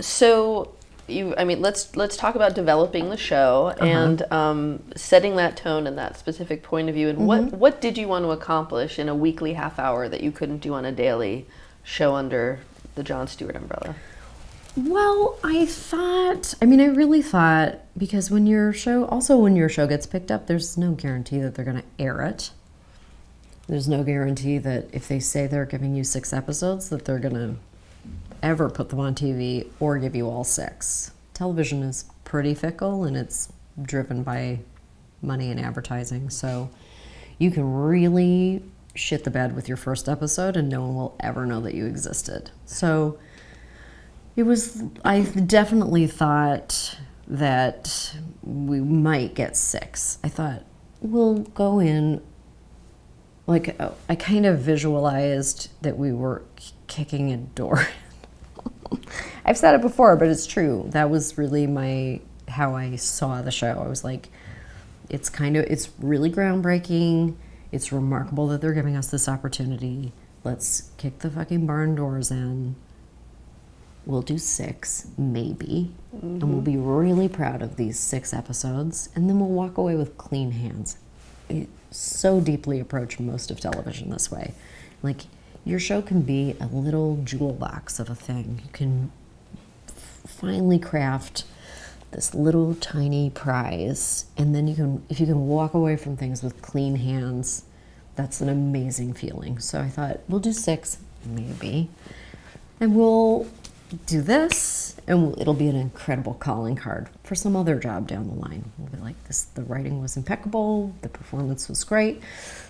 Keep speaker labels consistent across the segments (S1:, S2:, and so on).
S1: So let's talk about developing the show and setting that tone and that specific point of view. And what did you want to accomplish in a weekly half hour that you couldn't do on a daily show under the Jon Stewart umbrella?
S2: Well, I really thought, because when your show gets picked up, there's no guarantee that they're going to air it. There's no guarantee that if they say they're giving you 6 episodes, that they're going to ever put them on TV or give you all 6. Television is pretty fickle, and it's driven by money and advertising. So you can really shit the bed with your first episode and no one will ever know that you existed. So I definitely thought that we might get 6. I thought we'll go in, like, I kind of visualized that we were kicking a door. I've said it before, but it's true. That was really how I saw the show. I was like, it's really groundbreaking. It's remarkable that they're giving us this opportunity. Let's kick the fucking barn doors in. We'll do 6, maybe, and we'll be really proud of these 6 episodes, and then we'll walk away with clean hands. I so deeply approach most of television this way. Like, your show can be a little jewel box of a thing. You can finally craft this little tiny prize, and then if you can walk away from things with clean hands, that's an amazing feeling. So I thought, we'll do 6, maybe, and we'll do this, and it'll be an incredible calling card for some other job down the line. We'll be like, the writing was impeccable, the performance was great,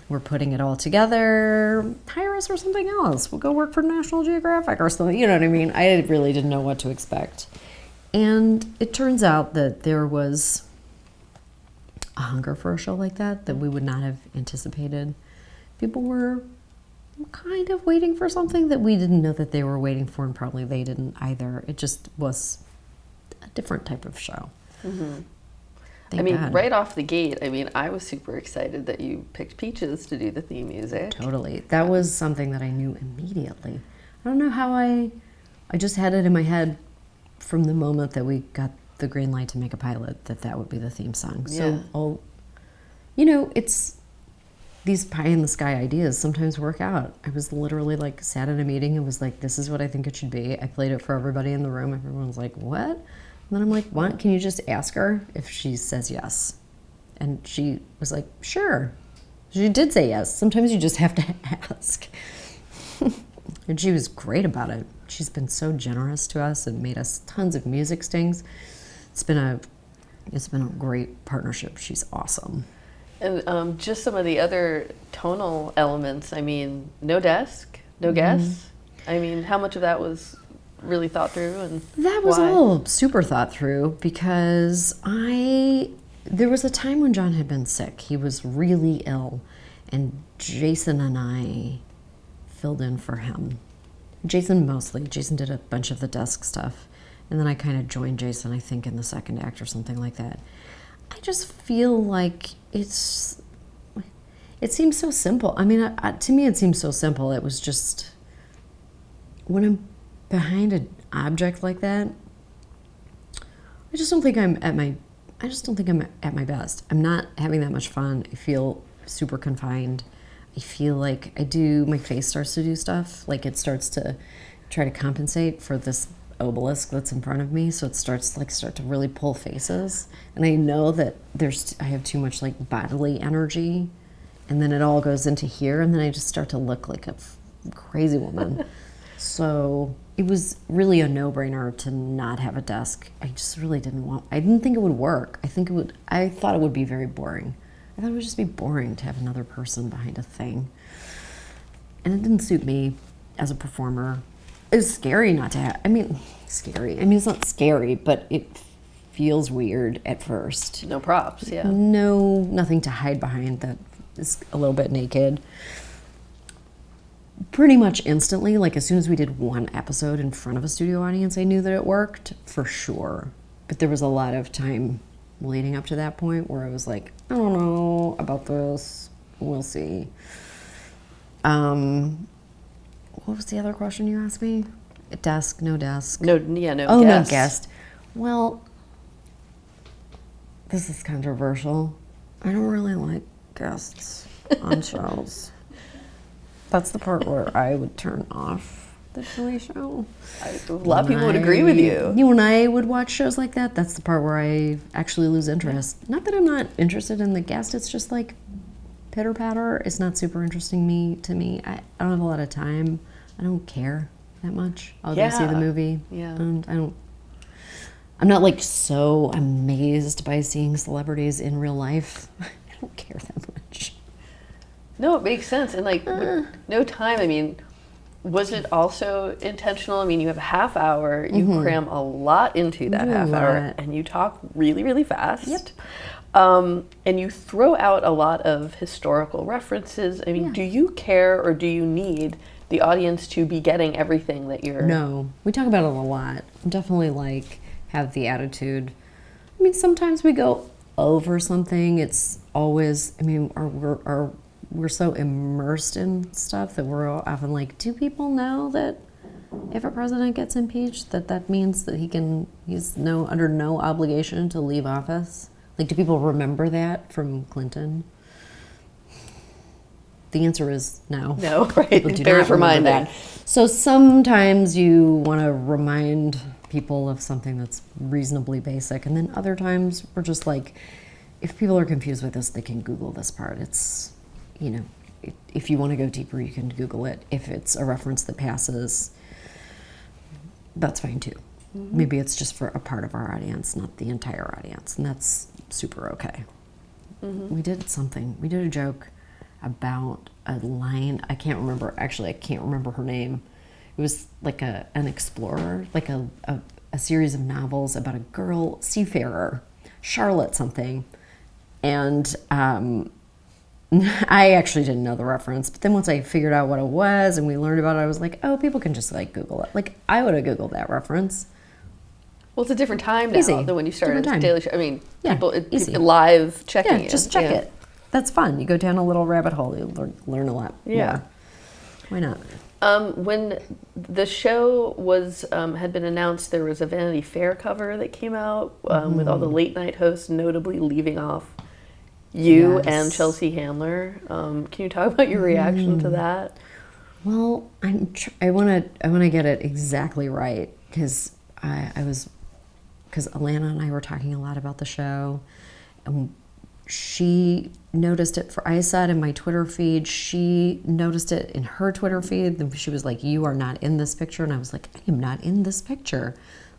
S2: we're putting it all together, hire us for something else, we'll go work for National Geographic or something, you know what I mean? I really didn't know what to expect. And it turns out that there was a hunger for a show like that we would not have anticipated. People were kind of waiting for something that we didn't know that they were waiting for, and probably they didn't either. It just was a different type of show. Thank God.
S1: Right off the gate, I was super excited that you picked Peaches to do the theme music.
S2: Totally. That was something that I knew immediately. I don't know how I just had it in my head from the moment that we got the green light to make a pilot that would be the theme song.
S1: Yeah.
S2: So, it's these pie-in-the-sky ideas sometimes work out. I was literally sat in a meeting and was like, this is what I think it should be. I played it for everybody in the room. Everyone's like, what? And then I'm like, what? Can you just ask her if she says yes? And she was like, sure. She did say yes. Sometimes you just have to ask. And she was great about it. She's been so generous to us and made us tons of music stings. It's been a great partnership. She's awesome.
S1: And just some of the other tonal elements. No desk, no guests. How much of that was really thought through, and
S2: that was
S1: why?
S2: all super thought through, because there was a time when John had been sick. He was really ill, and Jason and I filled in for him. Jason mostly. Jason did a bunch of the desk stuff, and then I kind of joined Jason, I think, in the second act or something like that. I just feel like it seems so simple. To me, it seems so simple. It was just, when I'm behind an object like that, I just don't think I'm at my best. I'm not having that much fun. I feel super confined. I feel like my face starts to do stuff. Like, it starts to try to compensate for this obelisk that's in front of me, so it start to really pull faces, and I know that I have too much bodily energy, and then it all goes into here, and then I just start to look like a crazy woman. So it was really a no-brainer to not have a desk. I just really I didn't think it would work. I thought it would be very boring. I thought it would just be boring to have another person behind a thing, and it didn't suit me as a performer. It's scary not to have. Scary. It's not scary, but it feels weird at first.
S1: No props, yeah.
S2: Nothing to hide behind that is a little bit naked. Pretty much instantly, as soon as we did one episode in front of a studio audience, I knew that it worked, for sure. But there was a lot of time leading up to that point where I was like, I don't know about this. We'll see. What was the other question you asked me? Desk, no desk.
S1: No, yeah, no
S2: Oh,
S1: guest.
S2: no guest. Well, this is controversial. I don't really like guests on shows. That's the part where I would turn off the Chili Show.
S1: A lot of people would agree with you.
S2: When I would watch shows like that, that's the part where I actually lose interest. Not that I'm not interested in the guest, it's just like pitter patter. It's not super interesting to me. I don't have a lot of time. I don't care that much. I'll go see the movie.
S1: Yeah.
S2: And I'm not like so amazed by seeing celebrities in real life. I don't care that much.
S1: No, it makes sense. And like, no time. I mean, was it also intentional? I mean, you have a half hour, you cram a lot into that half hour, and you talk really, really fast.
S2: Yep.
S1: And you throw out a lot of historical references. I mean, do you care or do you need the audience to be getting everything that you're...
S2: No, we talk about it a lot. Definitely like have the attitude. I mean, sometimes we go over something. It's always, I mean, we're so immersed in stuff that we're often like, do people know that if a president gets impeached, that means that he's under no obligation to leave office? Like, do people remember that from Clinton? The answer is no.
S1: No, right.
S2: People do
S1: Bears
S2: not remember
S1: reminding.
S2: that. So sometimes you want to remind people of something that's reasonably basic, and then other times we're just like, if people are confused with this, they can Google this part. It's, you know, if you want to go deeper, you can Google it. If it's a reference that passes, that's fine too. Maybe it's just for a part of our audience, not the entire audience, and that's super okay. We did a joke about a line. I can't remember her name. It was like an explorer, like a series of novels about a girl seafarer, Charlotte something. And I actually didn't know the reference, but then once I figured out what it was and we learned about it, I was like, oh, people can just like Google it. Like, I would have Googled that reference.
S1: Well, it's a different time now than when you started the Daily Show. I mean, people live checking it.
S2: Just check it. That's fun. You go down a little rabbit hole, you learn a lot more. Why not?
S1: When the show had been announced, there was a Vanity Fair cover that came out with all the late night hosts notably leaving off you and Chelsea Handler. Can you talk about your reaction to that?
S2: Well, I want to get it exactly right because Alana and I were talking a lot about the show, and she noticed it. I saw it in my Twitter feed. She noticed it in her Twitter feed. She was like, "You are not in this picture," and I was like, "I am not in this picture."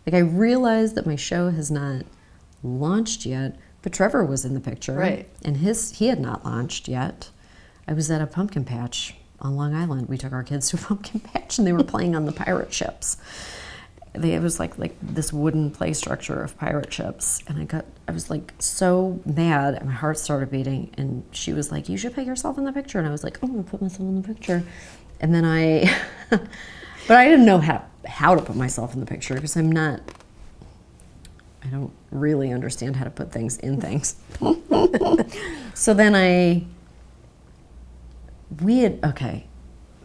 S2: Like, I realized that my show has not launched yet, but Trevor was in the picture,
S1: right? And
S2: he had not launched yet. I was at a pumpkin patch on Long Island. We took our kids to a pumpkin patch, and they were playing on the pirate ships. It was like this wooden play structure of pirate ships, and I was like so mad, and my heart started beating. And she was like, "You should put yourself in the picture," and I was like, "I'm gonna put myself in the picture." And then but I didn't know how to put myself in the picture because I don't really understand how to put things in things. So then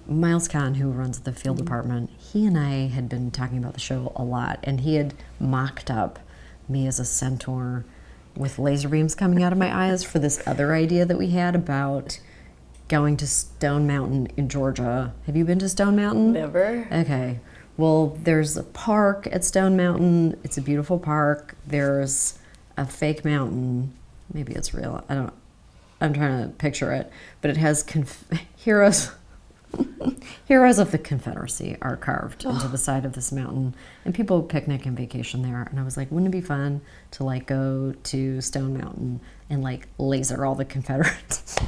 S2: Miles Kahn, who runs the field department, he and I had been talking about the show a lot, and he had mocked up me as a centaur with laser beams coming out of my eyes for this other idea that we had about going to Stone Mountain in Georgia. Have you been to Stone Mountain?
S1: Never.
S2: Okay. Well, there's a park at Stone Mountain. It's a beautiful park. There's a fake mountain. Maybe it's real. I'm trying to picture it, but it has Heroes of the Confederacy are carved into the side of this mountain, and people picnic and vacation there. And I was like, wouldn't it be fun to like go to Stone Mountain and like laser all the Confederate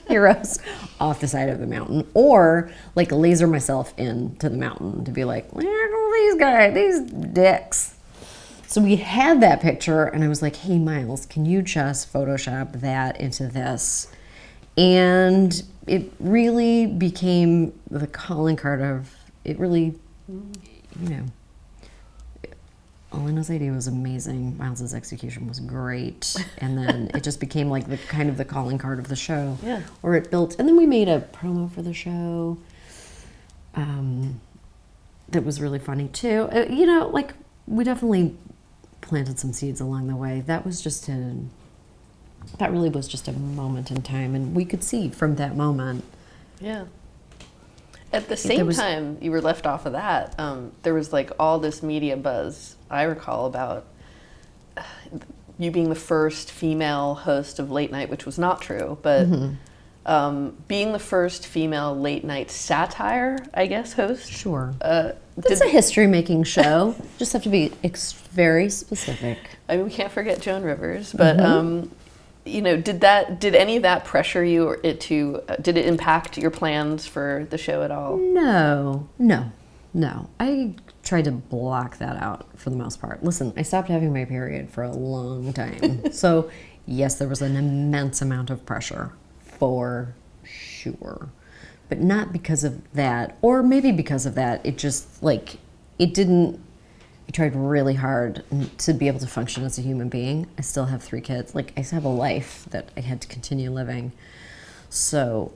S2: heroes off the side of the mountain, or like laser myself into the mountain to be like, where are these guys, these dicks? So we had that picture, and I was like, hey, Miles, can you just Photoshop that into this? And it really became the calling card of, it really, Elena's idea was amazing. Miles's execution was great. And then it just became like the calling card of the show.
S1: Yeah.
S2: Or it built, and then we made a promo for the show. that was really funny too. You know, like we definitely planted some seeds along the way. That really was just a moment in time, and we could see from that moment.
S1: Yeah. At the same time you were left off of that, there was like all this media buzz, I recall, about you being the first female host of late night, which was not true, but being the first female late night satire, I guess, host.
S2: Sure. It's a history-making show. Just have to be very specific.
S1: I mean, we can't forget Joan Rivers, but you know, did any of that pressure you, or did it impact your plans for the show at all?
S2: No. I tried to block that out for the most part. Listen, I stopped having my period for a long time. So, yes, there was an immense amount of pressure, for sure. But not because of that, or maybe because of that. It just, like, it didn't... I tried really hard to be able to function as a human being. I still have 3 kids. Like, I still have a life that I had to continue living. So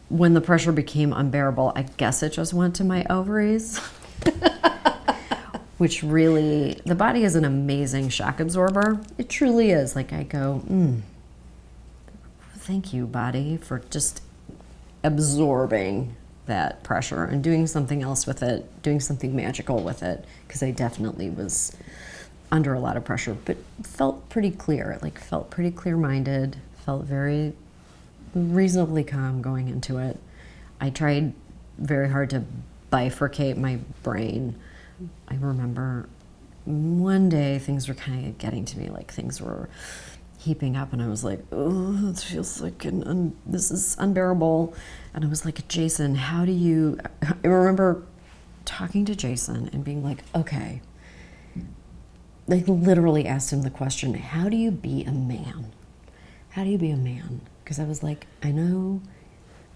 S2: when the pressure became unbearable, I guess it just went to my ovaries. Which really, the body is an amazing shock absorber. It truly is. Like, I go, thank you, body, for just absorbing that pressure and doing something else with it, doing something magical with it, because I definitely was under a lot of pressure, but felt pretty clear, felt pretty clear-minded, felt very reasonably calm going into it. I tried very hard to bifurcate my brain. I remember one day things were kind of getting to me, like things were heaping up, and I was like, oh, it feels like this is unbearable. And I was like, Jason, how do you... I remember talking to Jason and being like, okay. I literally asked him the question, how do you be a man? How do you be a man? Because I was like, I know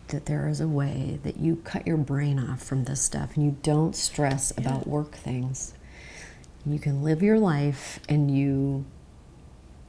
S2: that there is a way that you cut your brain off from this stuff and you don't stress about work things. You can live your life and you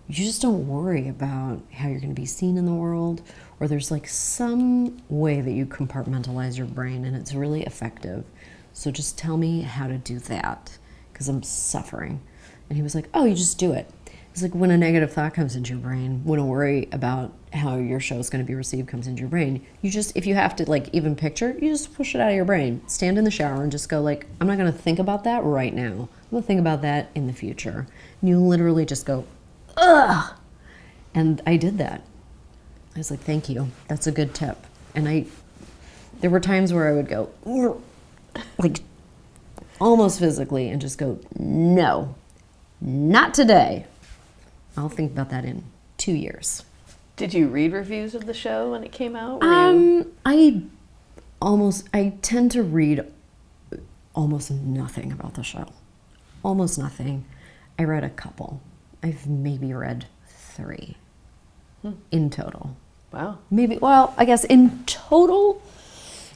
S2: just don't worry about how you're going to be seen in the world, or there's like some way that you compartmentalize your brain and it's really effective. So just tell me how to do that, because I'm suffering. And he was like, oh, you just do it. It's like when a negative thought comes into your brain, when a worry about how your show is going to be received comes into your brain, you just, if you have to like even picture, you just push it out of your brain. Stand in the shower and just go like, I'm not going to think about that right now. I'm going to think about that in the future. And you literally just go, ugh. And I did that. I was like, thank you. That's a good tip. And there were times where I would go, like almost physically, and just go, no, not today. I'll think about that in 2 years.
S1: Did you read reviews of the show when it came out?
S2: I tend to read almost nothing about the show. Almost nothing. I read a couple. I've maybe read 3 in total.
S1: Wow.
S2: I guess in total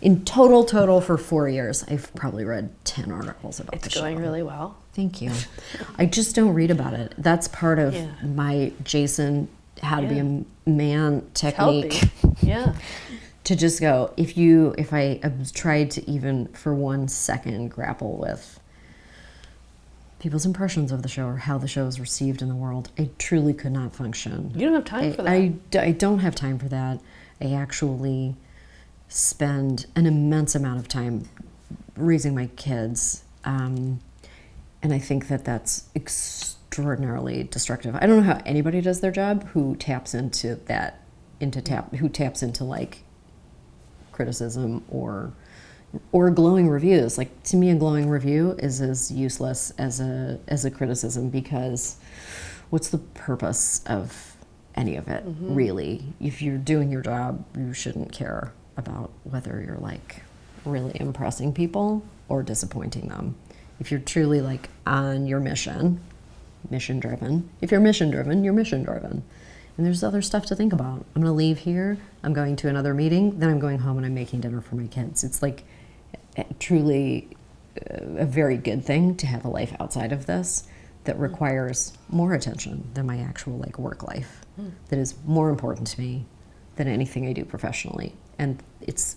S2: for 4 years, I've probably read 10 articles about the show.
S1: It's going really well.
S2: Thank you. I just don't read about it. That's part of my Jason how to be a man technique.
S1: Yeah.
S2: To just go, if I tried to even for 1 second grapple with people's impressions of the show or how the show is received in the world, I truly could not function.
S1: You don't have time for that.
S2: I don't have time for that. I actually spend an immense amount of time raising my kids. And I think that that's extraordinarily destructive. I don't know how anybody does their job who taps into that, who taps into like criticism or glowing reviews. Like, to me, a glowing review is as useless as a criticism, because what's the purpose of any of it, really? If you're doing your job, you shouldn't care about whether you're like really impressing people or disappointing them. If you're truly like on your mission driven. If you're mission driven, you're mission driven. And there's other stuff to think about. I'm going to leave here, I'm going to another meeting, then I'm going home and I'm making dinner for my kids. It's like truly a very good thing to have a life outside of this that requires more attention than my actual like work life. That is more important to me than anything I do professionally. And it's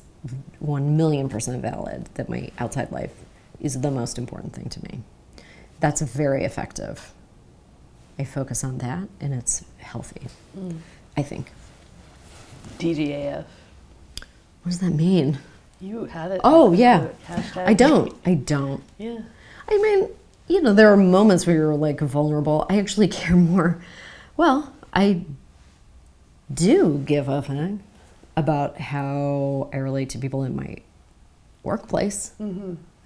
S2: 1,000,000% valid that my outside life is the most important thing to me. That's very effective. I focus on that, and it's healthy, I think.
S1: DGAF.
S2: What does that mean?
S1: You had it.
S2: Oh, yeah.
S1: Hashtag.
S2: I don't.
S1: Yeah.
S2: I mean, you know, there are moments where you're like vulnerable. I actually care more. Well, I do give a fuck about how I relate to people in my workplace.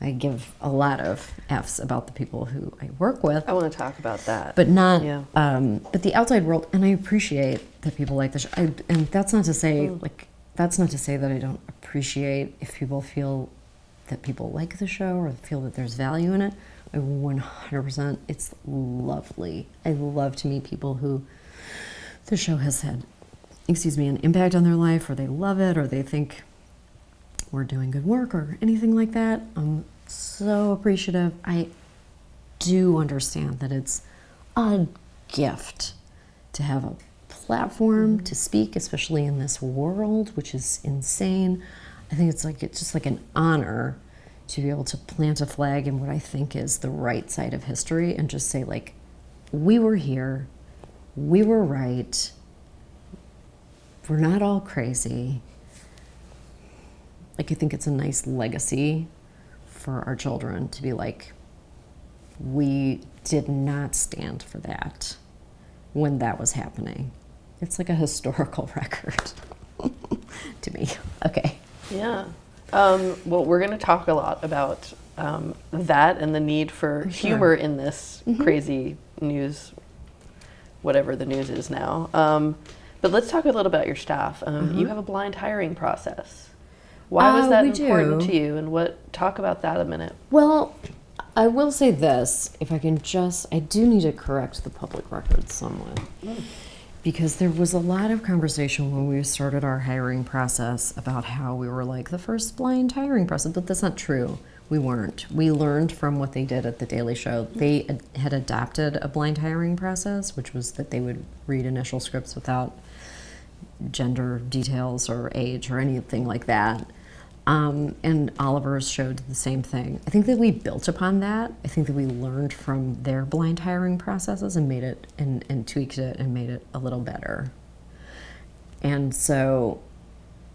S2: I give a lot of F's about the people who I work with.
S1: I want to talk about that.
S2: But not,
S1: Yeah.
S2: but the outside world, and I appreciate that people like the show. And that's not to say, that's not to say that I don't appreciate if people feel that people like the show or feel that there's value in it. I 100%, it's lovely. I love to meet people who the show has had, an impact on their life, or they love it, or they think we're doing good work, or anything like that. I'm so appreciative. I do understand that it's a gift to have a platform to speak, especially in this world, which is insane. I think it's just like an honor to be able to plant a flag in what I think is the right side of history and just say, like, we were here, we were right, we're not all crazy. Like, I think it's a nice legacy for our children to be like, we did not stand for that when that was happening. It's like a historical record to me. Okay.
S1: Yeah. Well, we're going to talk a lot about that and the need for humor in this crazy news, whatever the news is now. But let's talk a little about your staff. You have a blind hiring process. Why was that important to you? And talk about that a minute.
S2: Well, I will say this, if I can I do need to correct the public record somewhat. Because there was a lot of conversation when we started our hiring process about how we were like the first blind hiring process, but that's not true. We weren't. We learned from what they did at The Daily Show. They had adopted a blind hiring process, which was that they would read initial scripts without gender details or age or anything like that. And Oliver's showed the same thing. I think that we built upon that. I think that we learned from their blind hiring processes and made it and tweaked it and made it a little better. And so,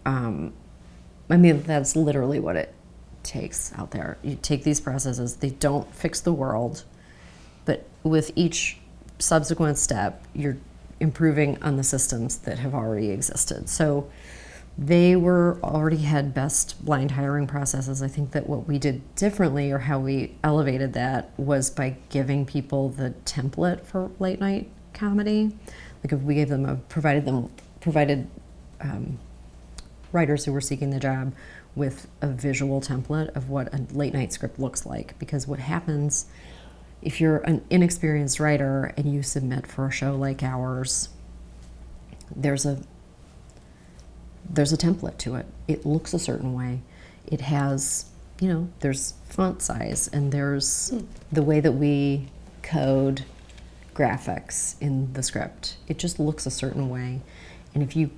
S2: I mean, that's literally what it takes out there. You take these processes, they don't fix the world, but with each subsequent step, you're improving on the systems that have already existed. So they already had best blind hiring processes. I think that what we did differently, or how we elevated that, was by giving people the template for late night comedy. Like, if we gave them provided writers who were seeking the job with a visual template of what a late night script looks like. Because what happens if you're an inexperienced writer and you submit for a show like ours, there's a template to it. It looks a certain way. It has, there's font size, and there's the way that we code graphics in the script. It just looks a certain way. And if you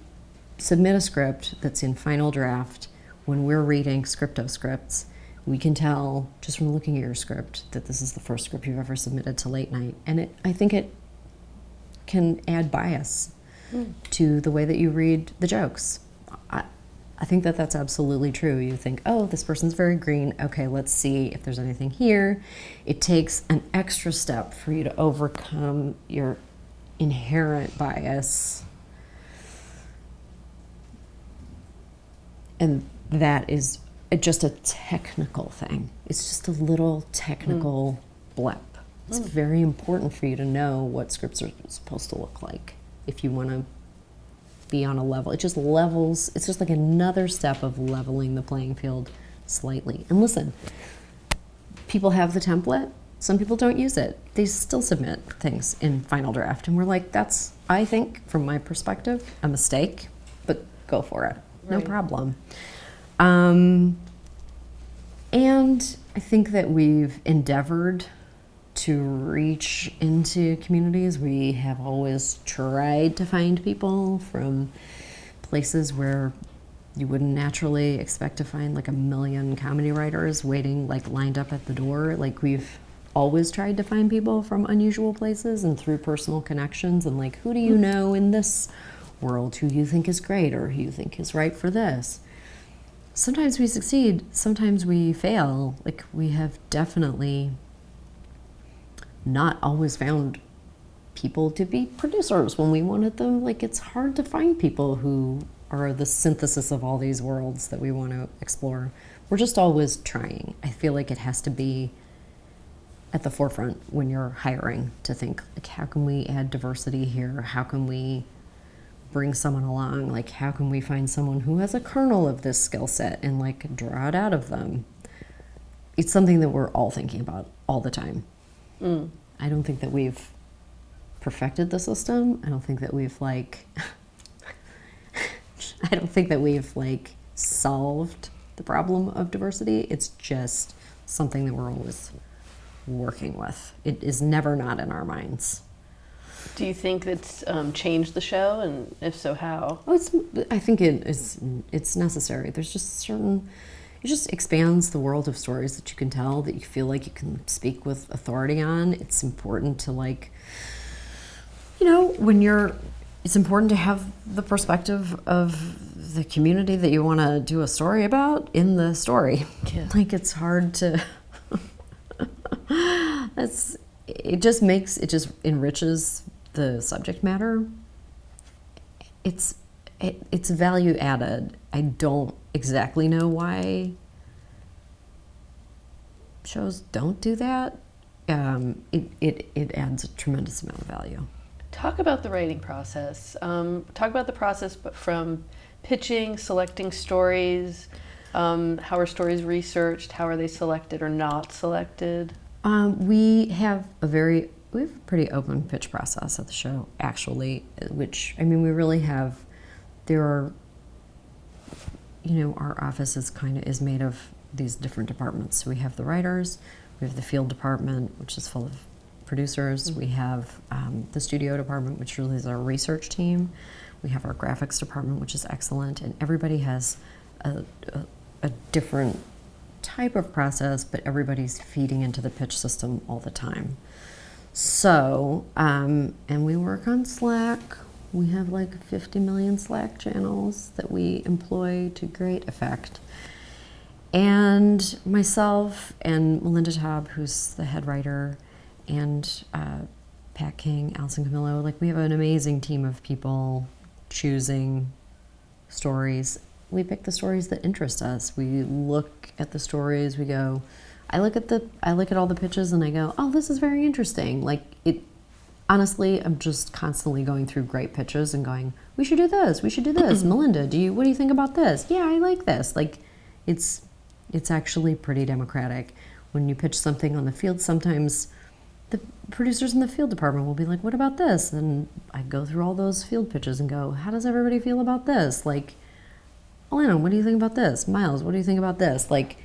S2: submit a script that's in final draft, when we're reading script of scripts, we can tell just from looking at your script that this is the first script you've ever submitted to late night. And I think it can add bias to the way that you read the jokes. I think that that's absolutely true. You think, oh, this person's very green. Okay, let's see if there's anything here. It takes an extra step for you to overcome your inherent bias. And that is just a technical thing. It's just a little technical blip. It's very important for you to know what scripts are supposed to look like if you want to be on a level. It just levels. It's just like another step of leveling the playing field slightly. And listen, people have the template. Some people don't use it. They still submit things in final draft. And we're like, that's, I think, from my perspective, a mistake, but go for it. No
S1: Right.
S2: problem. And I think that we've endeavored to reach into communities. We have always tried to find people from places where you wouldn't naturally expect to find like a million comedy writers waiting, like lined up at the door. Like we've always tried to find people from unusual places and through personal connections, and like, who do you know in this world who you think is great or who you think is right for this? Sometimes we succeed, sometimes we fail. Like we have definitely not always found people to be producers when we wanted them. Like it's hard to find people who are the synthesis of all these worlds that we want to explore. We're just always trying. I feel like it has to be at the forefront when you're hiring, to think like, how can we add diversity here? How can we bring someone along? Like how can we find someone who has a kernel of this skill set and like draw it out of them? It's something that we're all thinking about all the time. I don't think that we've perfected the system. I don't think that we've like I don't think that we've like solved the problem of diversity. It's just something that we're always working with. It is never not in our minds.
S1: Do you think that's changed the show, and if so, how?
S2: Oh, I think it's necessary. There's just certain, it just expands the world of stories that you can tell, that you feel like you can speak with authority on. It's important to like, it's important to have the perspective of the community that you want to do a story about in the story.
S1: Yeah.
S2: Like it's hard to, it just enriches the subject matter. It's value added. I don't exactly know why shows don't do that. It adds a tremendous amount of value.
S1: Talk about the writing process. Talk about the process, but from pitching, selecting stories. How are stories researched? How are they selected or not selected?
S2: We have a pretty open pitch process at the show, actually, which, I mean, we really have, there are, our office is made of these different departments. So we have the writers, we have the field department, which is full of producers. We have the studio department, which really is our research team. We have our graphics department, which is excellent, and everybody has a different type of process, but everybody's feeding into the pitch system all the time. So, and we work on Slack. We have like 50 million Slack channels that we employ to great effect. And myself and Melinda Taub, who's the head writer, and Pat King, Allison Camillo, like we have an amazing team of people choosing stories. We pick the stories that interest us. We look at the stories, we go, I look at all the pitches and I go, oh, this is very interesting. Like honestly, I'm just constantly going through great pitches and going, we should do this, we should do this. Melinda, what do you think about this? Yeah, I like this. Like it's actually pretty democratic. When you pitch something on the field, sometimes the producers in the field department will be like, what about this? And I go through all those field pitches and go, how does everybody feel about this? Like, Elena, what do you think about this? Miles, what do you think about this? Like,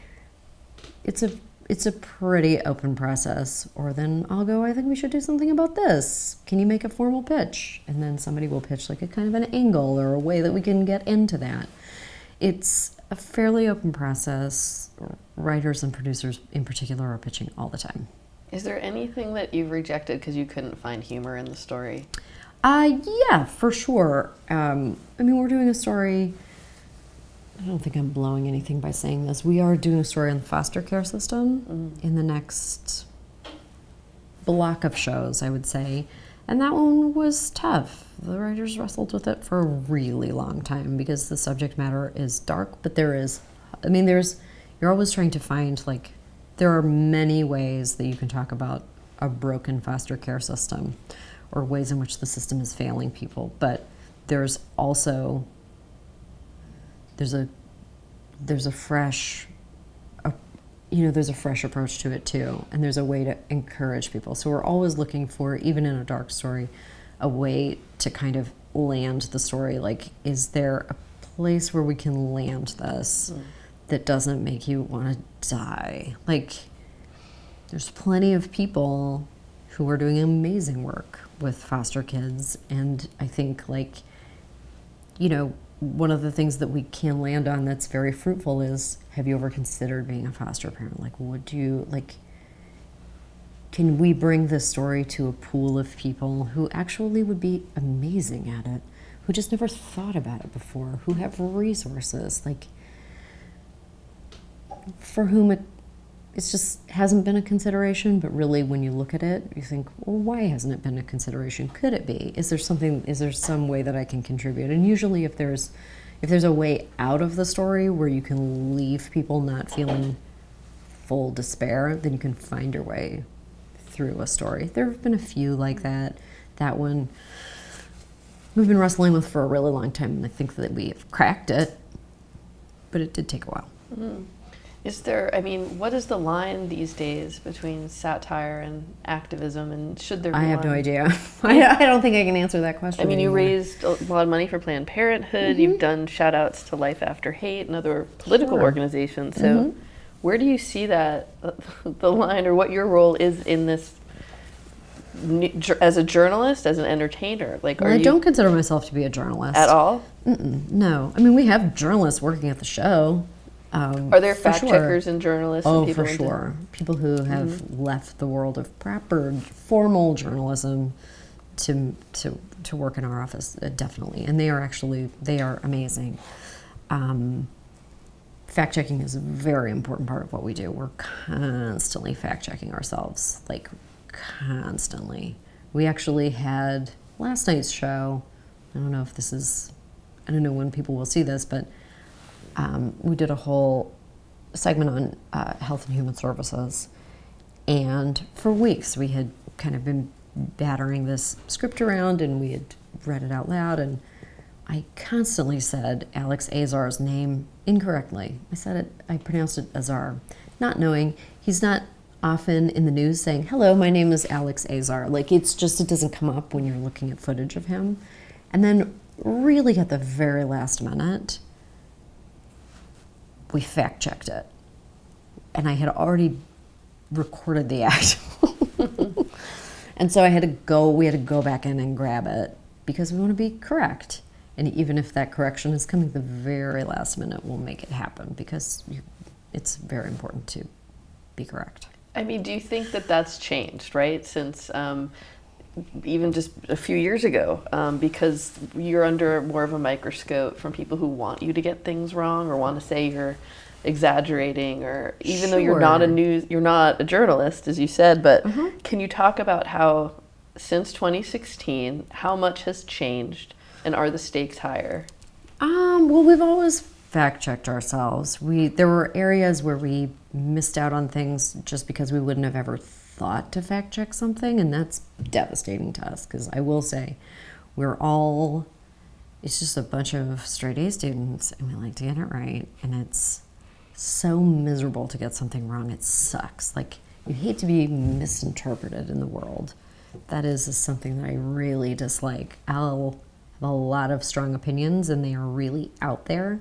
S2: it's a pretty open process. Or then I'll go, I think we should do something about this. Can you make a formal pitch? And then somebody will pitch like a kind of an angle or a way that we can get into that. It's a fairly open process. Writers and producers in particular are pitching all the time.
S1: Is there anything that you've rejected because you couldn't find humor in the story?
S2: Yeah, for sure. I mean, we're doing a story. I don't think I'm blowing anything by saying this. We are doing a story on the foster care system in the next block of shows, I would say. And that one was tough. The writers wrestled with it for a really long time because the subject matter is dark, but you're always trying to find, like, there are many ways that you can talk about a broken foster care system or ways in which the system is failing people. But there's also, there's a fresh approach to it too, and there's a way to encourage people. So we're always looking for, even in a dark story, a way to kind of land the story. Like, is there a place where we can land this that doesn't make you want to die? Like, there's plenty of people who are doing amazing work with foster kids, and I think, like, one of the things that we can land on that's very fruitful is, have you ever considered being a foster parent? Like, would you, like, can we bring this story to a pool of people who actually would be amazing at it, who just never thought about it before, who have resources, like, for whom it just hasn't been a consideration, but really when you look at it, you think, well, why hasn't it been a consideration? Could it be? Is there some way that I can contribute? And usually if there's a way out of the story where you can leave people not feeling full despair, then you can find your way through a story. There have been a few like that. That one we've been wrestling with for a really long time, and I think that we have cracked it, but it did take a while.
S1: Mm. Is there, I mean, what is the line these days between satire and activism, and should there be
S2: I have
S1: one?
S2: no idea. I don't think I can answer that question.
S1: I mean,
S2: anymore.
S1: you raised a lot of money for Planned Parenthood. You've done shout outs to Life After Hate and other political organizations. So where do you see that, the line, or what your role is in this as a journalist, as an entertainer? Like,
S2: Well, I don't consider myself to be a journalist.
S1: at all?
S2: No. I mean, we have journalists working at the show.
S1: Are there
S2: for
S1: fact
S2: sure.
S1: checkers and journalists?
S2: Oh,
S1: and people
S2: for
S1: into-
S2: sure. People who have left the world of proper formal journalism to work in our office, definitely. And they are amazing. Fact checking is a very important part of what we do. We're constantly fact checking ourselves, like constantly. We actually had last night's show. I don't know when people will see this, but we did a whole segment on health and human services. And for weeks we had kind of been battering this script around, and we had read it out loud, and I constantly said Alex Azar's name incorrectly. I pronounced it Azar, not knowing he's not often in the news saying, hello, my name is Alex Azar. Like, it doesn't come up when you're looking at footage of him. And then really at the very last minute, we fact checked it. And I had already recorded the act. And so we had to go back in and grab it because we want to be correct. And even if that correction is coming the very last minute, we'll make it happen because it's very important to be correct.
S1: I mean, do you think that that's changed, right? Since even just a few years ago, because you're under more of a microscope from people who want you to get things wrong or want to say you're exaggerating, or even though you're not a journalist, as you said, but can you talk about how since 2016, how much has changed, and are the stakes higher?
S2: Well, we've always fact-checked ourselves. There were areas where we missed out on things just because we wouldn't have ever thought to fact-check something, and that's devastating to us, because I will say it's just a bunch of straight A students, and we like to get it right, and it's so miserable to get something wrong. It sucks. Like, you hate to be misinterpreted in the world. That is something that I really dislike. I'll have a lot of strong opinions, and they are really out there.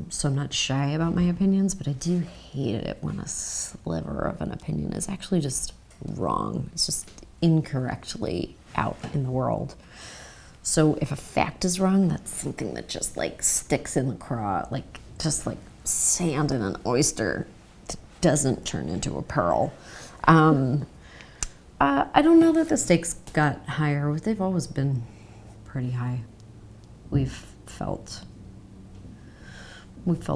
S2: So I'm not shy about my opinions, but I do hate it when a sliver of an opinion is actually just wrong. It's just incorrectly out in the world. So if a fact is wrong, that's something that just like sticks in the craw, just like sand in an oyster. It doesn't turn into a pearl. I don't know that the stakes got higher. They've always been pretty high. We've felt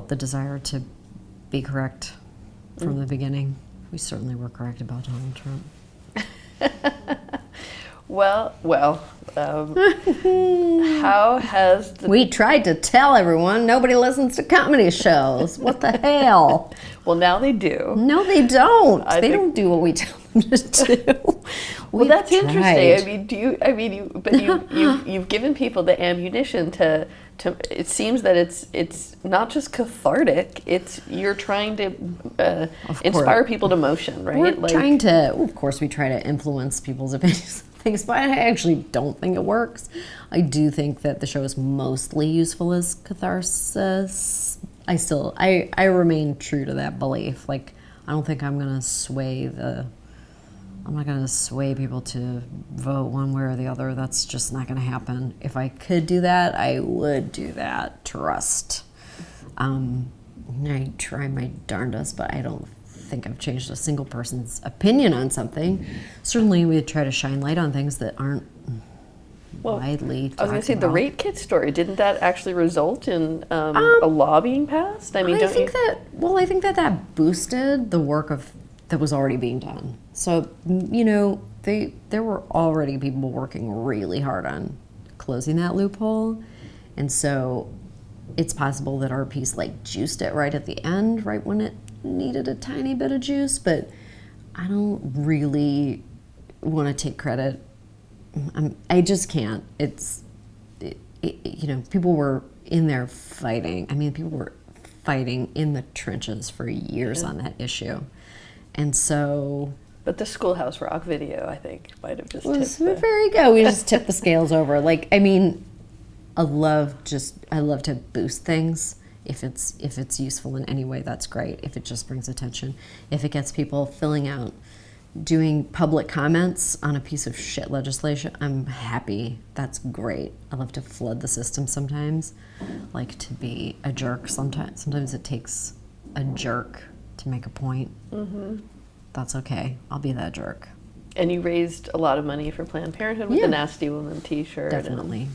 S2: the desire to be correct from the beginning. We certainly were correct about Donald Trump.
S1: How has
S2: We tried to tell everyone nobody listens to comedy shows. What the hell?
S1: Well, now they do.
S2: No, they don't. They don't do what we tell them to do.
S1: Well, that's interesting. I mean, you've given people the ammunition to. It seems that it's not just cathartic. You're trying to inspire people to motion, right?
S2: We're trying to. Of course, we try to influence people's opinions, things, but I actually don't think it works. I do think that the show is mostly useful as catharsis. I remain true to that belief. Like, I don't think I'm gonna sway the I'm not going to sway people to vote one way or the other. That's just not going to happen. If I could do that, I would do that. Trust. I try my darndest, but I don't think I've changed a single person's opinion on something. Certainly, we try to shine light on things that aren't widely talked
S1: I was going to say,
S2: about.
S1: the rape kit story, didn't that actually result in a law being passed? I mean,
S2: I think that boosted the work that was already being done. So, there were already people working really hard on closing that loophole. And so it's possible that our piece juiced it right at the end, right when it needed a tiny bit of juice, but I don't really want to take credit. I just can't. People were in there fighting. I mean, people were fighting in the trenches for years on that issue. And so...
S1: But the Schoolhouse Rock video, I think, might have just tipped
S2: There you go. We just tipped the scales over. I love to boost things. If it's useful in any way, that's great. If it just brings attention. If it gets people filling out, doing public comments on a piece of shit legislation, I'm happy. That's great. I love to flood the system sometimes. Like to be a jerk sometimes. Sometimes it takes a jerk to make a point. Mm-hmm. That's okay. I'll be that jerk.
S1: And you raised a lot of money for Planned Parenthood with the Nasty Woman t-shirt.
S2: Definitely.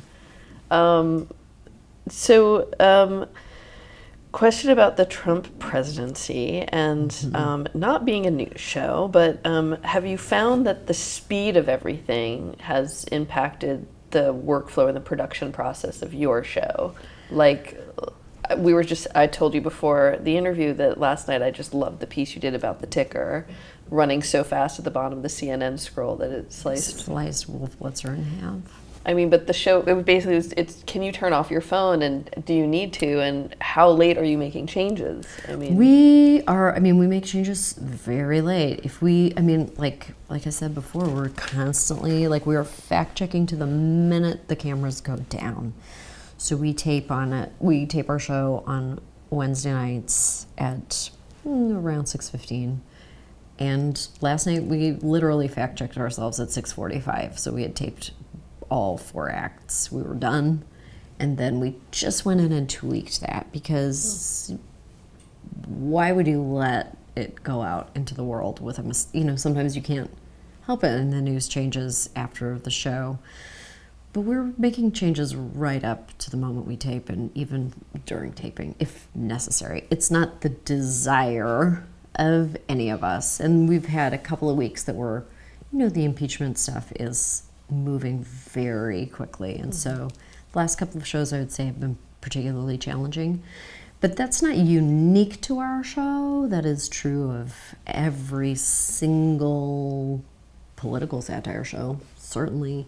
S1: Question about the Trump presidency and not being a news show, but have you found that the speed of everything has impacted the workflow and the production process of your show? I told you before the interview that last night I just loved the piece you did about the ticker running so fast at the bottom of the CNN scroll that it sliced
S2: Wolf Blitzer in half.
S1: I mean, but the show, it's can you turn off your phone, and do you need to, and how late are you making changes?
S2: We make changes very late. Like I said before, we're constantly, we are fact checking to the minute the cameras go down. So we tape our show on Wednesday nights at around 6:15. And last night we literally fact checked ourselves at 6:45. So we had taped all 4 acts. We were done. And then we just went in and tweaked that, because why would you let it go out into the world with sometimes you can't help it and the news changes after the show. But we're making changes right up to the moment we tape, and even during taping, if necessary. It's not the desire of any of us. And we've had a couple of weeks that were, the impeachment stuff is moving very quickly. And so the last couple of shows I would say have been particularly challenging. But that's not unique to our show. That is true of every single political satire show, certainly.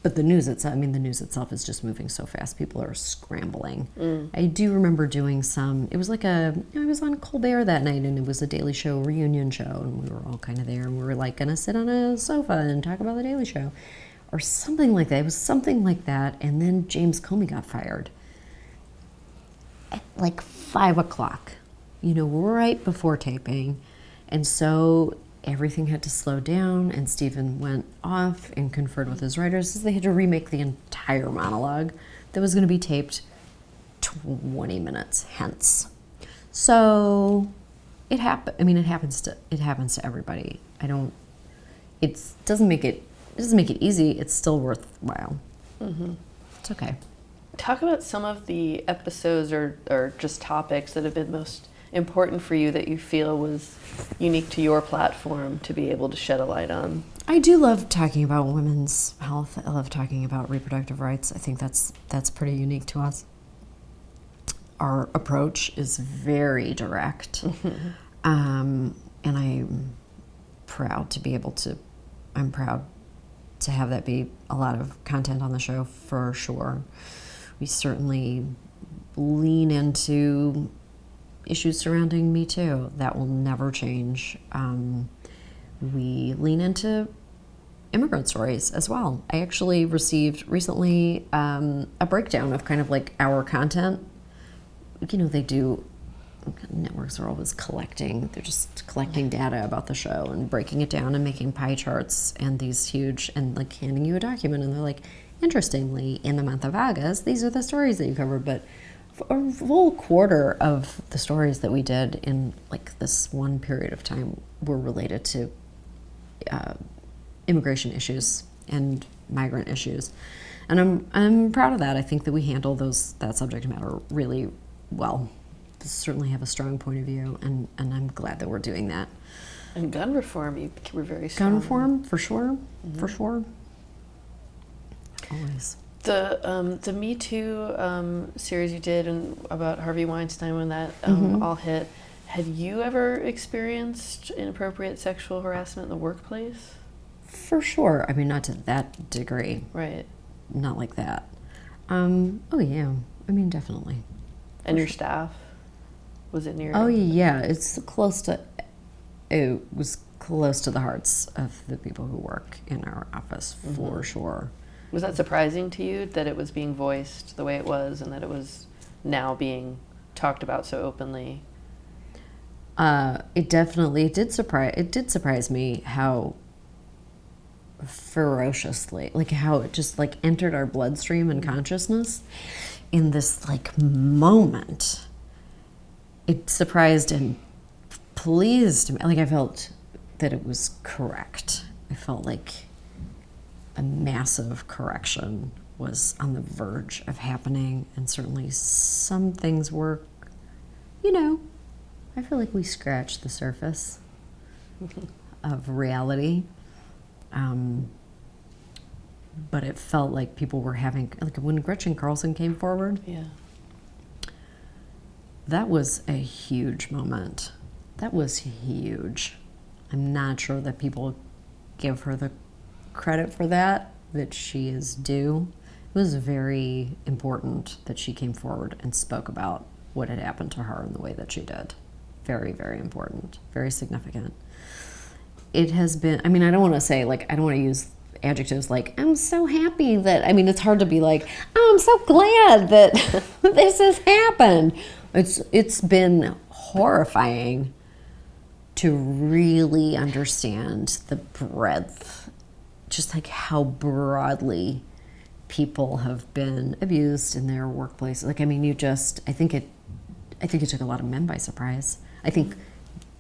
S2: But the news itself is just moving so fast. People are scrambling. I do remember doing some, it was I was on Colbert that night, and it was a Daily Show reunion show, and we were all kind of there, and we were going to sit on a sofa and talk about the Daily Show or something like that. It was something like that. And then James Comey got fired at 5 o'clock, right before taping. And so everything had to slow down, and Stephen went off and conferred with his writers, because they had to remake the entire monologue that was going to be taped 20 minutes hence. So it happened. It happens to everybody. It doesn't make it easy. It's still worthwhile. Mm-hmm. It's okay.
S1: Talk about some of the episodes or just topics that have been most important for you that you feel was unique to your platform to be able to shed a light on.
S2: I do love talking about women's health. I love talking about reproductive rights. I think that's pretty unique to us. Our approach is very direct. And I'm proud to have that be a lot of content on the show, for sure. We certainly lean into issues surrounding Me Too. That will never change. We lean into immigrant stories as well. I actually received recently a breakdown of kind of our content. They do networks are always collecting. They're just collecting data about the show and breaking it down and making pie charts and these huge, and like handing you a document, and they're like, interestingly, in the month of August, these are the stories that you covered. But a full quarter of the stories that we did in like this one period of time were related to immigration issues and migrant issues, and I'm proud of that. I think that we handle that subject matter really well. Certainly have a strong point of view, and I'm glad that we're doing that.
S1: And gun reform, you were very strong.
S2: Gun reform, for sure, for sure. Always.
S1: The Me Too series you did about Harvey Weinstein, when that all hit, had you ever experienced inappropriate sexual harassment in the workplace?
S2: For sure. I mean, not to that degree.
S1: Right.
S2: Not like that. Oh yeah. I mean, definitely.
S1: And your staff? Was it near?
S2: Oh yeah, it was close to the hearts of the people who work in our office, for sure.
S1: Was that surprising to you that it was being voiced the way it was, and that it was now being talked about so openly?
S2: It did surprise me how ferociously, like how it just like entered our bloodstream and consciousness in this like moment. It surprised and pleased me. Like, I felt that it was correct. I felt like a massive correction was on the verge of happening, and certainly some things were, I feel like we scratched the surface of reality. But it felt like people were having, like when Gretchen Carlson came forward.
S1: Yeah.
S2: That was a huge moment. That was huge. I'm not sure that people give her the credit for that she is due. It was very important that she came forward and spoke about what had happened to her in the way that she did. Very, very important. Very significant. It has been, I mean, I don't want to use adjectives like, I'm so happy that, I mean, it's hard to be like, oh, I'm so glad that this has happened. It's been horrifying to really understand the breadth, just like how broadly people have been abused in their workplace. Like, I mean, I think it took a lot of men by surprise. I think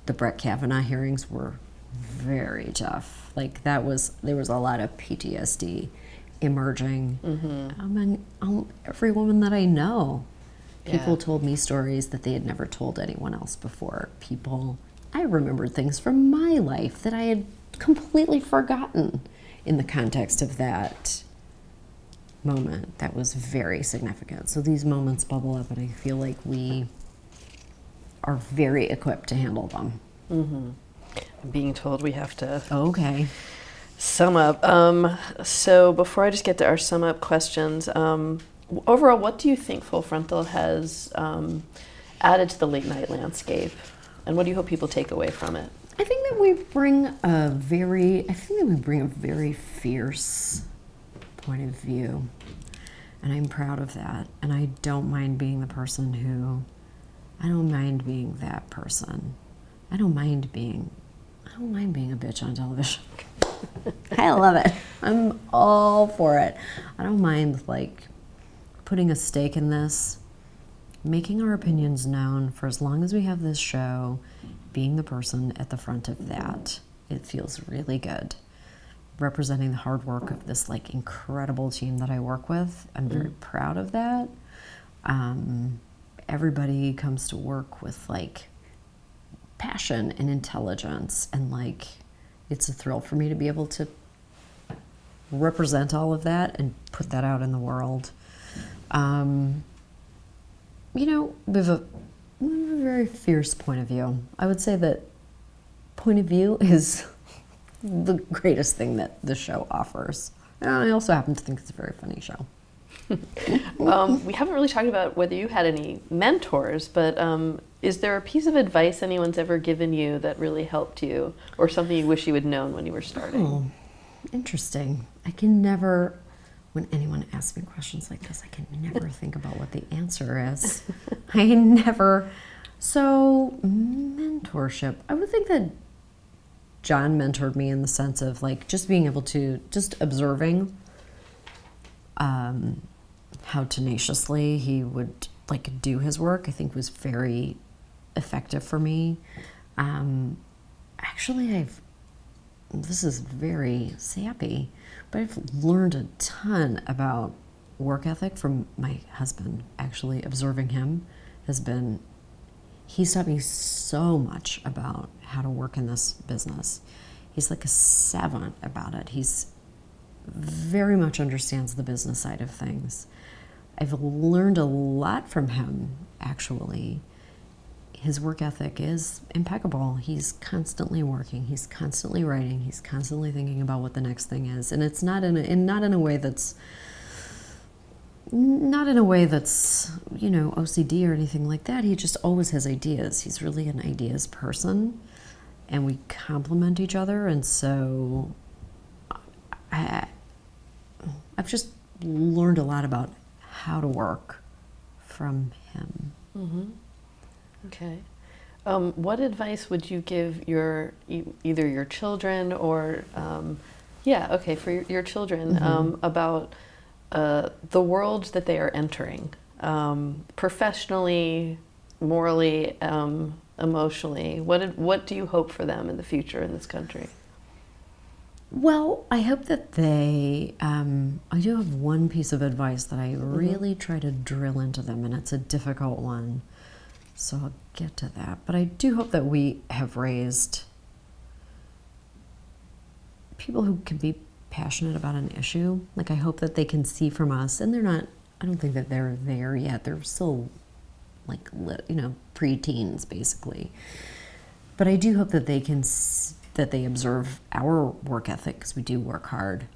S2: the Brett Kavanaugh hearings were very tough. Like, there was a lot of PTSD emerging among every woman that I know. People told me stories that they had never told anyone else before. I remembered things from my life that I had completely forgotten in the context of that moment. That was very significant. So these moments bubble up, and I feel like we are very equipped to handle them.
S1: I'm being told we have to sum up. So before I just get to our sum up questions, overall, what do you think Full Frontal has added to the late night landscape, and what do you hope people take away from it?
S2: I think that we bring a very fierce point of view, and I'm proud of that. And I don't mind being that person. I don't mind being a bitch on television. I love it. I'm all for it. I don't mind putting a stake in this, making our opinions known for as long as we have this show, being the person at the front of that. It feels really good. Representing the hard work of this incredible team that I work with. I'm very proud of that. Everybody comes to work with passion and intelligence, and it's a thrill for me to be able to represent all of that and put that out in the world. We have a very fierce point of view. I would say that point of view is the greatest thing that the show offers. And I also happen to think it's a very funny show.
S1: We haven't really talked about whether you had any mentors, but is there a piece of advice anyone's ever given you that really helped you, or something you wish you had known when you were starting?
S2: Oh, interesting. I can never, when anyone asks me questions like this, I can never think about what the answer is. I never So, mentorship. I would think that John mentored me in the sense of like just being able to, just observing how tenaciously he would like do his work, I think was very effective for me. Actually, this is very sappy, but I've learned a ton about work ethic from my husband. Actually, observing him he's taught me so much about how to work in this business. He's like a savant about it. He's very much understands the business side of things. I've learned a lot from him, actually. His work ethic is impeccable. He's constantly working. He's constantly writing. He's constantly thinking about what the next thing is, and it's not in a way that's OCD or anything like that. He just always has ideas. He's really an ideas person, and we complement each other. And so, I've just learned a lot about how to work from him.
S1: Mm-hmm. Okay. What advice would you give either your children or, for your children about the world that they are entering, professionally, morally, emotionally? What do you hope for them in the future in this country?
S2: Well, I hope that I do have one piece of advice that I really try to drill into them, and it's a difficult one. So I'll get to that. But I do hope that we have raised people who can be passionate about an issue. Like, I hope that they can see from us, and I don't think that they're there yet. They're still like, pre-teens basically. But I do hope that that they observe our work ethic, because we do work hard.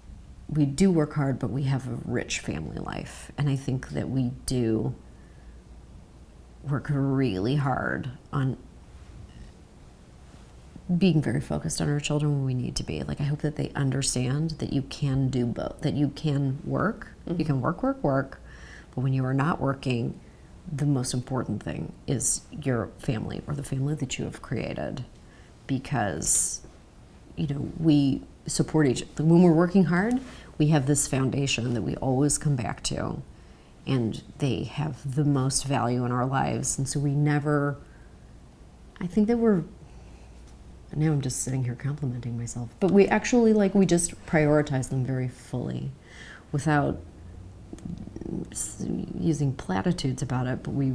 S2: We do work hard, but we have a rich family life. And I think that we do work really hard on being very focused on our children when we need to be. Like, I hope that they understand that you can do both, that you can work, you can work, but when you are not working, the most important thing is your family, or the family that you have created, because, we support when we're working hard, we have this foundation that we always come back to, and they have the most value in our lives. And so I think that now I'm just sitting here complimenting myself, but we actually, we just prioritize them very fully without using platitudes about it, but we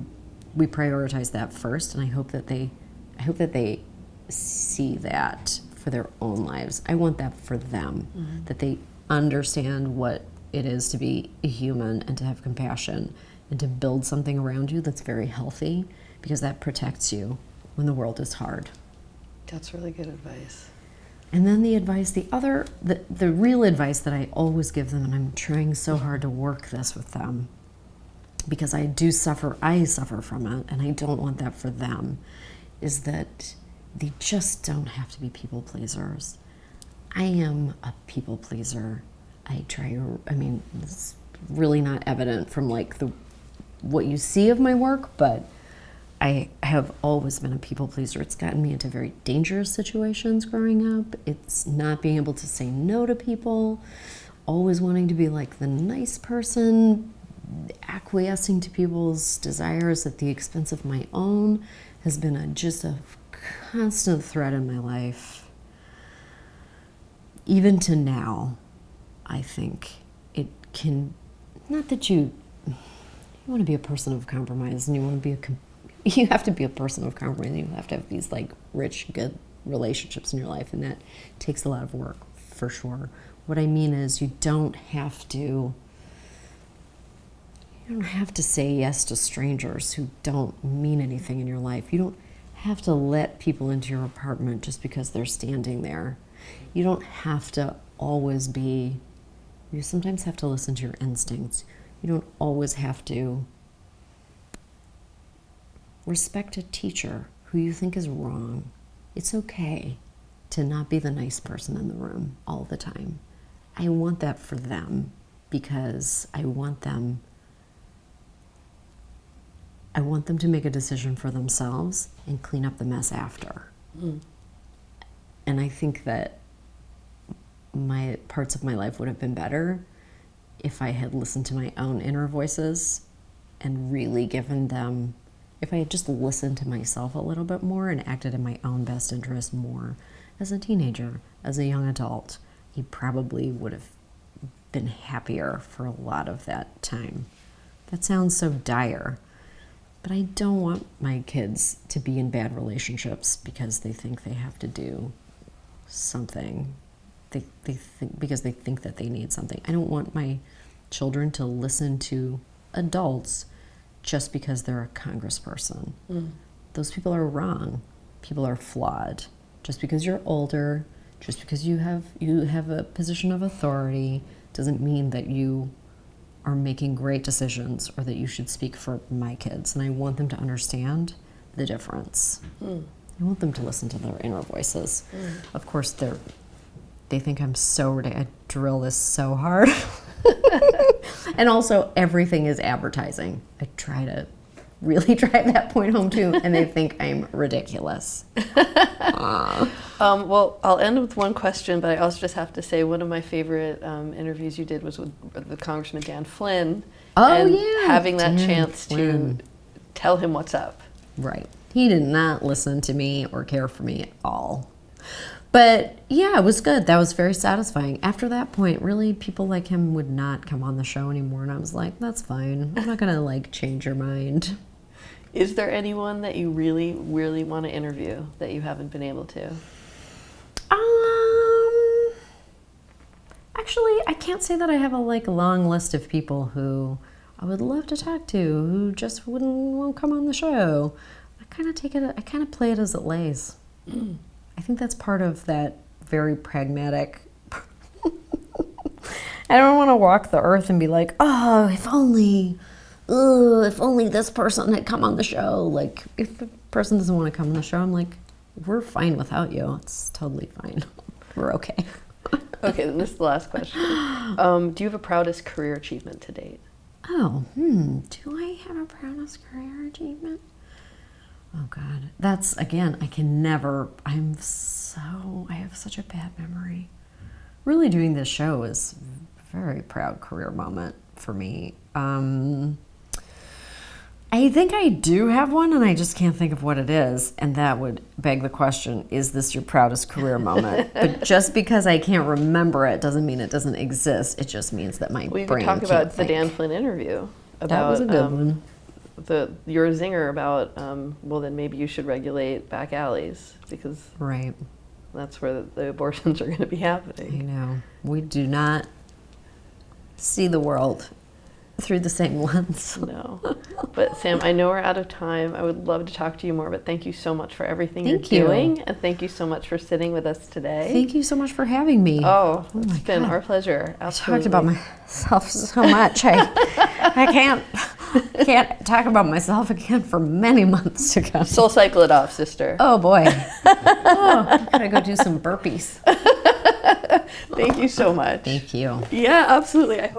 S2: prioritize that first. And I hope that they see that for their own lives. I want that for them, that they understand what it is to be a human and to have compassion and to build something around you that's very healthy, because that protects you when the world is hard.
S1: That's really good advice.
S2: And then the real advice that I always give them, and I'm trying so hard to work this with them, because I suffer from it, and I don't want that for them, is that they just don't have to be people pleasers. I am a people pleaser. It's really not evident from what you see of my work, but I have always been a people pleaser. It's gotten me into very dangerous situations growing up. It's not being able to say no to people, always wanting to be like the nice person, acquiescing to people's desires at the expense of my own has been just a constant threat in my life. Even to now, I think it can, not that you want to be a person of compromise, and you have to be a person of compromise, and you have to have these rich, good relationships in your life, and that takes a lot of work, for sure. What I mean is, you don't have to say yes to strangers who don't mean anything in your life. You don't have to let people into your apartment just because they're standing there. You don't have to always be, you sometimes have to listen to your instincts. You don't always have to respect a teacher who you think is wrong. It's okay to not be the nice person in the room all the time. I want that for them, because I want them I want them to make a decision for themselves and clean up the mess after. And I think that my parts of my life would have been better if I had listened to my own inner voices and really given them, if I had just listened to myself a little bit more and acted in my own best interest more as a teenager, as a young adult, he probably would have been happier for a lot of that time. That sounds so dire, but I don't want my kids to be in bad relationships because they think they have to do something. They think because they think that they need something. I don't want my children to listen to adults just because they're a congressperson. Those people are wrong. People are flawed. Just because you're older, just because you have a position of authority, doesn't mean that you are making great decisions or that you should speak for my kids. And I want them to understand the difference. I want them to listen to their inner voices. Of course, they think I'm so ridiculous. I drill this so hard. And also, everything is advertising. I try to really drive that point home too, and they think I'm ridiculous.
S1: Well, I'll end with one question, but I also just have to say one of my favorite interviews you did was with the Congressman Dan Flynn.
S2: Oh, yeah.
S1: Having that
S2: Dan
S1: chance
S2: Flynn.
S1: to tell him what's up.
S2: Right. He did not listen to me or care for me at all. But yeah, it was good. That was very satisfying. After that point, really, people like him would not come on the show anymore. And I was like, that's fine. I'm not going to like change your mind.
S1: Is there anyone that you really, really want to interview that you haven't been able to?
S2: Actually, I can't say that I have a long list of people who I would love to talk to who just won't come on the show. I kind of play it as it lays. I think that's part of that very pragmatic. I don't want to walk the earth and be like, oh, if only this person had come on the show. Like, if the person doesn't want to come on the show, I'm like, we're fine without you. It's totally fine. We're okay.
S1: Okay, then this is the last question. Do you have a proudest career achievement to date?
S2: Oh, do I have a proudest career achievement? Oh God, that's, again, I have such a bad memory. Really doing this show is a very proud career moment for me. I think I do have one, and I just can't think of what it is. And that would beg the question, is this your proudest career moment? But just because I can't remember it doesn't mean it doesn't exist. It just means that my brain can't think.
S1: We could talk about the Dan Flynn interview.
S2: That was a good one.
S1: Your zinger about, well, then maybe you should regulate back alleys, because
S2: right.
S1: That's where the abortions are going to be happening.
S2: I know. We do not see the world through the same lens.
S1: No. But Sam, I know we're out of time. I would love to talk to you more, but thank you so much for everything you're doing. And thank you so much for sitting with us today.
S2: Thank you so much for having me.
S1: Oh it's been our pleasure. Absolutely.
S2: I talked about myself so much. I can't talk about myself again for many months to come.
S1: Soul cycle it off, sister.
S2: Oh boy. I gotta go do some burpees.
S1: Thank you so much.
S2: Thank you.
S1: Yeah, absolutely. I hope